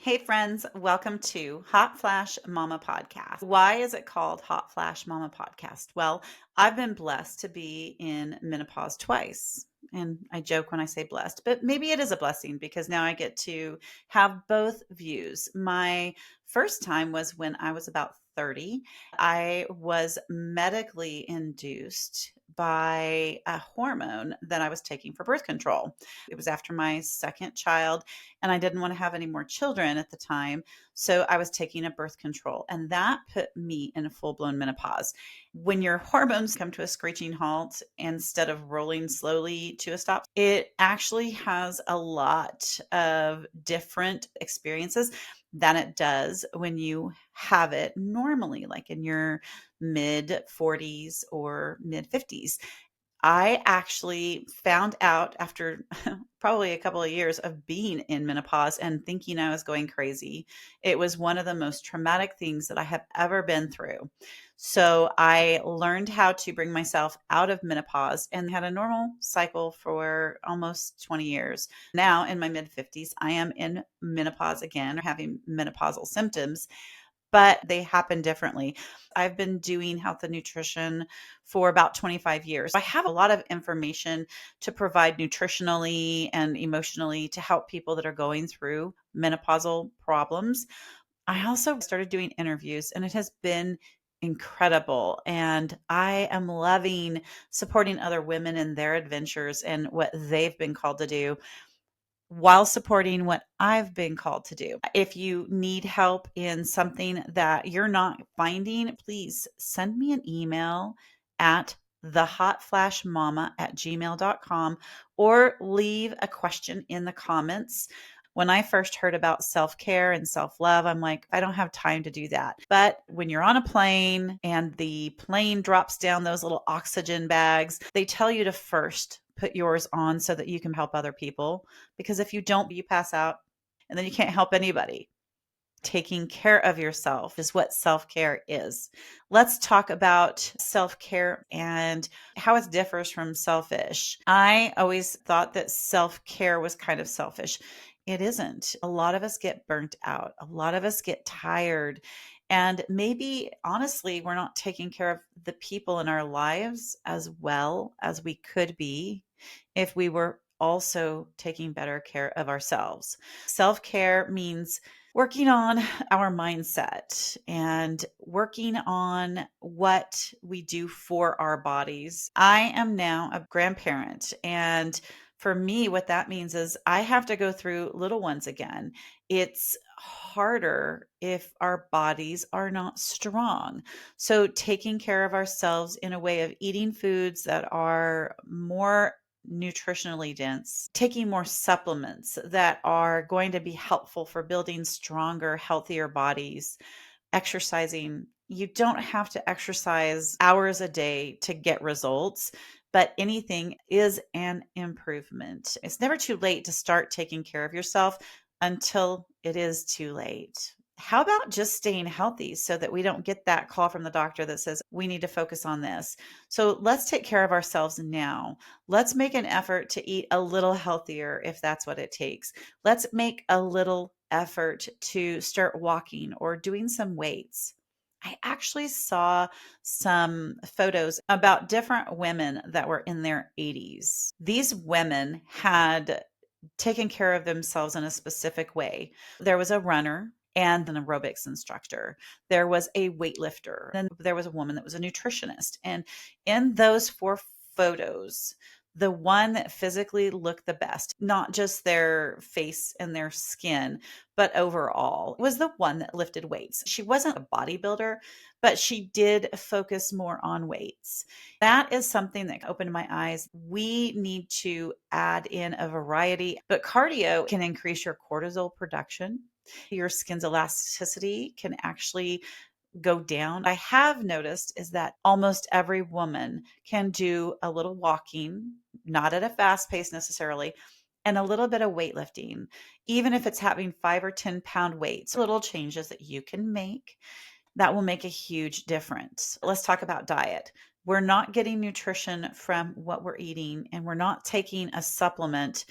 Hey friends, welcome to Hot Flash Mama Podcast. Why is it called Hot Flash Mama Podcast? Well, I've been blessed to be in menopause twice. And I joke when I say blessed, but maybe it is a blessing because now I get to have both views. My first time was when I was about 30. I was medically induced by a hormone that I was taking for birth control. It was after my second child and I didn't want to have any more children at the time. So I was taking a birth control, and that put me in a full blown menopause. When your hormones come to a screeching halt instead of rolling slowly to a stop, it actually has a lot of different experiences than it does when you have it normally, like in your mid 40s or mid 50s. I actually found out after probably a couple of years of being in menopause and thinking I was going crazy. It was one of the most traumatic things that I have ever been through. So I learned how to bring myself out of menopause and had a normal cycle for almost 20 years. Now in my mid 50s, I am in menopause again, having menopausal symptoms, but they happen differently. I've been doing health and nutrition for about 25 years. I have a lot of information to provide nutritionally and emotionally to help people that are going through menopausal problems. I also started doing interviews, and it has been incredible. And I am loving supporting other women in their adventures and what they've been called to do while supporting what I've been called to do. If you need help in something that you're not finding, please send me an email at thehotflashmama@gmail.com or leave a question in the comments. When I first heard about self-care and self-love, I'm like, I don't have time to do that. But when you're on a plane and the plane drops down those little oxygen bags, they tell you to first put yours on so that you can help other people. Because if you don't, you pass out and then you can't help anybody. Taking care of yourself is what self care is. Let's talk about self care and how it differs from selfish. I always thought that self care was kind of selfish. It isn't. A lot of us get burnt out, a lot of us get tired. And maybe honestly, we're not taking care of the people in our lives as well as we could be if we were also taking better care of ourselves. Self care means working on our mindset and working on what we do for our bodies. I am now a grandparent, and for me, what that means is I have to go through little ones again. It's harder if our bodies are not strong. So, taking care of ourselves in a way of eating foods that are more nutritionally dense, taking more supplements that are going to be helpful for building stronger, healthier bodies, exercising. You don't have to exercise hours a day to get results, but anything is an improvement. It's never too late to start taking care of yourself until it is too late. How about just staying healthy so that we don't get that call from the doctor that says we need to focus on this? So let's take care of ourselves now. Let's make an effort to eat a little healthier if that's what it takes. Let's make a little effort to start walking or doing some weights. I actually saw some photos about different women that were in their 80s. These women had taken care of themselves in a specific way. There was a runner and an aerobics instructor. There was a weightlifter. Then there was a woman that was a nutritionist. And in those four photos, the one that physically looked the best, not just their face and their skin, but overall, was the one that lifted weights. She wasn't a bodybuilder, but she did focus more on weights. That is something that opened my eyes. We need to add in a variety, but cardio can increase your cortisol production. Your skin's elasticity can actually go down. I have noticed is that almost every woman can do a little walking, not at a fast pace necessarily, and a little bit of weightlifting, even if it's having 5 or 10 pound weights, little changes that you can make that will make a huge difference. Let's talk about diet. We're not getting nutrition from what we're eating, and we're not taking a supplement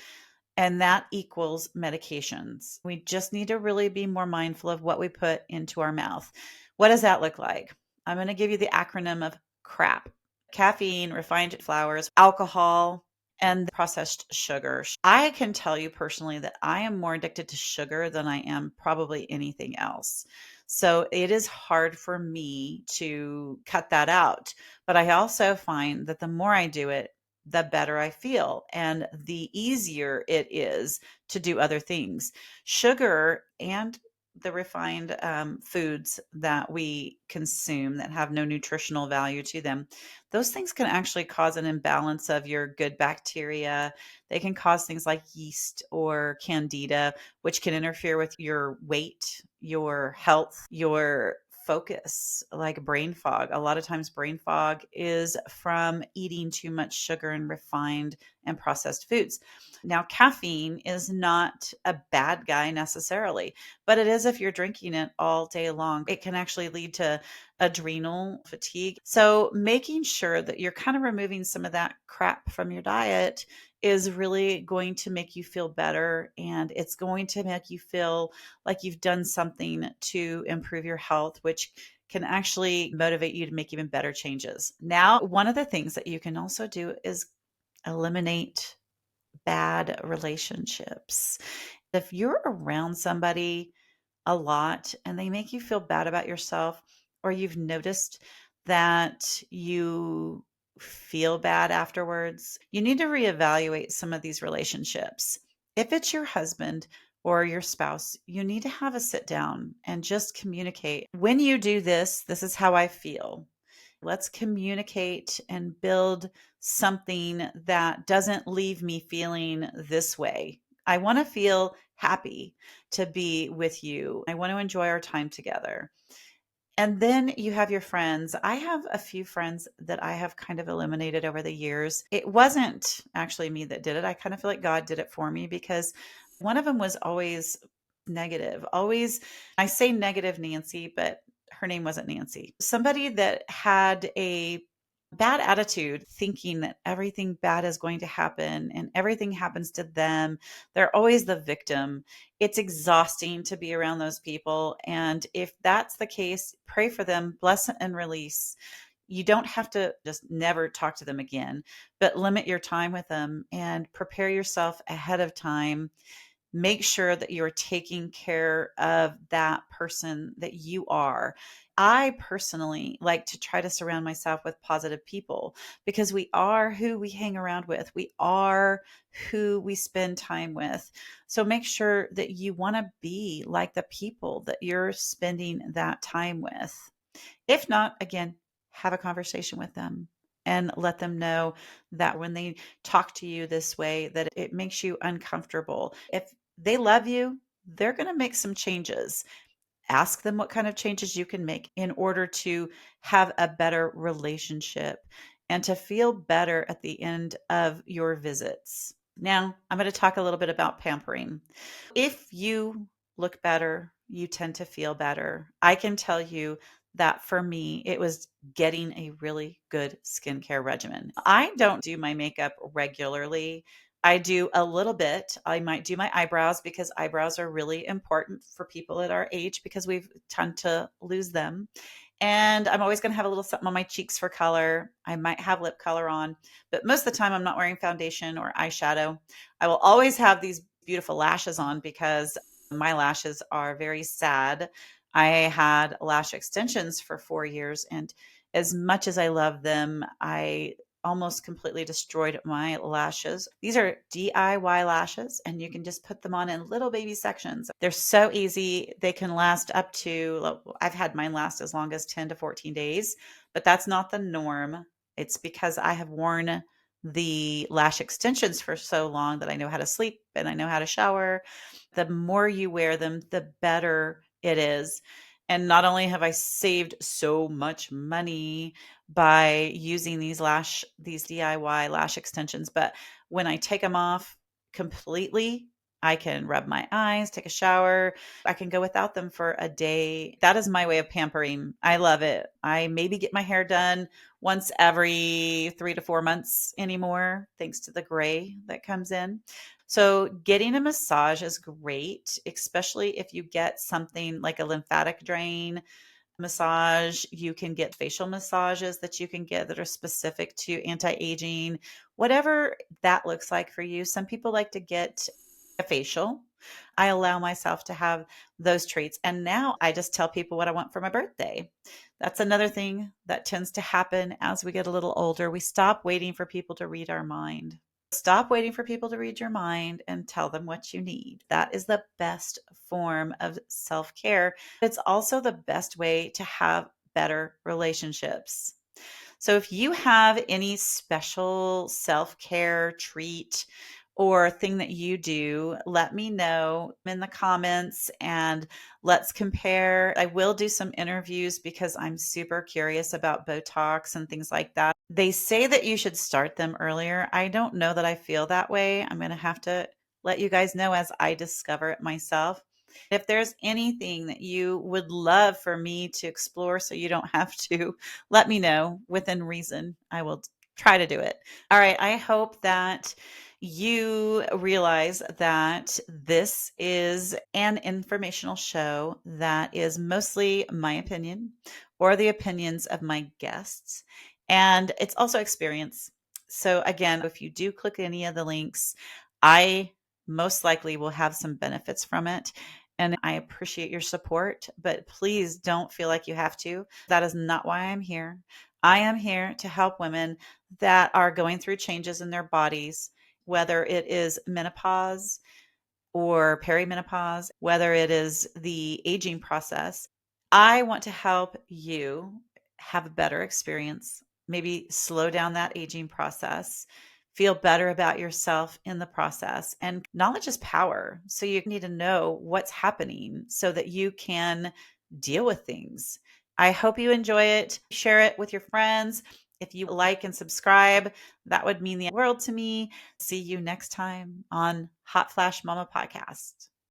and that equals medications. We just need to really be more mindful of what we put into our mouth. What does that look like? I'm going to give you the acronym of CRAP: caffeine, refined flours, alcohol, and processed sugar. I can tell you personally that I am more addicted to sugar than I am probably anything else. So it is hard for me to cut that out. But I also find that the more I do it, the better I feel and the easier it is to do other things. Sugar and the refined foods that we consume that have no nutritional value to them, those things can actually cause an imbalance of your good bacteria. They can cause things like yeast or candida, which can interfere with your weight, your health, your focus, like brain fog. A lot of times, brain fog is from eating too much sugar and refined and processed foods. Now, caffeine is not a bad guy necessarily, but it is if you're drinking it all day long. It can actually lead to adrenal fatigue. So, making sure that you're kind of removing some of that crap from your diet is really going to make you feel better, and it's going to make you feel like you've done something to improve your health, which can actually motivate you to make even better changes. Now, one of the things that you can also do is eliminate bad relationships. If you're around somebody a lot and they make you feel bad about yourself, or you've noticed that you feel bad afterwards, you need to reevaluate some of these relationships. If it's your husband or your spouse, you need to have a sit down and just communicate. When you do this, this is how I feel. Let's communicate and build something that doesn't leave me feeling this way. I want to feel happy to be with you. I want to enjoy our time together. And then you have your friends. I have a few friends that I have kind of eliminated over the years. It wasn't actually me that did it. I kind of feel like God did it for me, because one of them was always negative. Always, I say negative Nancy, but her name wasn't Nancy. Somebody that had a bad attitude, thinking that everything bad is going to happen and everything happens to them. They're always the victim. It's exhausting to be around those people. And if that's the case, pray for them, bless and release. You don't have to just never talk to them again, but limit your time with them and prepare yourself ahead of time. Make sure that you're taking care of that person that you are. I personally like to try to surround myself with positive people, because we are who we hang around with. We are who we spend time with. So make sure that you want to be like the people that you're spending that time with. If not, again, have a conversation with them and let them know that when they talk to you this way, that it makes you uncomfortable. If they love you, they're going to make some changes. Ask them what kind of changes you can make in order to have a better relationship and to feel better at the end of your visits. Now, I'm going to talk a little bit about pampering. If you look better, you tend to feel better. I can tell you that for me, it was getting a really good skincare regimen. I don't do my makeup regularly. I do a little bit. I might do my eyebrows, because eyebrows are really important for people at our age, because we tend to lose them. And I'm always going to have a little something on my cheeks for color. I might have lip color on, but most of the time I'm not wearing foundation or eyeshadow. I will always have these beautiful lashes on, because my lashes are very sad. I had lash extensions for 4 years, and as much as I love them, I almost completely destroyed my lashes. These are DIY lashes, and you can just put them on in little baby sections. They're so easy. They can last up to, I've had mine last as long as 10 to 14 days, but that's not the norm. It's because I have worn the lash extensions for so long that I know how to sleep and I know how to shower. The more you wear them, the better it is. And not only have I saved so much money by using these DIY lash extensions, but when I take them off completely, I can rub my eyes, take a shower. I can go without them for a day. That is my way of pampering. I love it. I maybe get my hair done once every 3 to 4 months anymore, thanks to the gray that comes in. So, getting a massage is great, especially if you get something like a lymphatic drain massage. You can get facial massages that you can get that are specific to anti aging, whatever that looks like for you. Some people like to get a facial. I allow myself to have those treats. And now I just tell people what I want for my birthday. That's another thing that tends to happen as we get a little older. We stop waiting for people to read our mind. Stop waiting for people to read your mind and tell them what you need. That is the best form of self care. It's also the best way to have better relationships. So, if you have any special self care treat or thing that you do, let me know in the comments and let's compare. I will do some interviews because I'm super curious about Botox and things like that. They say that you should start them earlier. I don't know that I feel that way. I'm going to have to let you guys know as I discover it myself. If there's anything that you would love for me to explore so you don't have to, let me know within reason. I will try to do it. All right. I hope that you realize that this is an informational show that is mostly my opinion or the opinions of my guests. And it's also experience. So, again, if you do click any of the links, I most likely will have some benefits from it. And I appreciate your support, but please don't feel like you have to. That is not why I'm here. I am here to help women that are going through changes in their bodies, whether it is menopause or perimenopause, whether it is the aging process. I want to help you have a better experience, maybe slow down that aging process, feel better about yourself in the process. And knowledge is power. So you need to know what's happening so that you can deal with things. I hope you enjoy it. Share it with your friends. If you like and subscribe, that would mean the world to me. See you next time on Hot Flash Mama Podcast.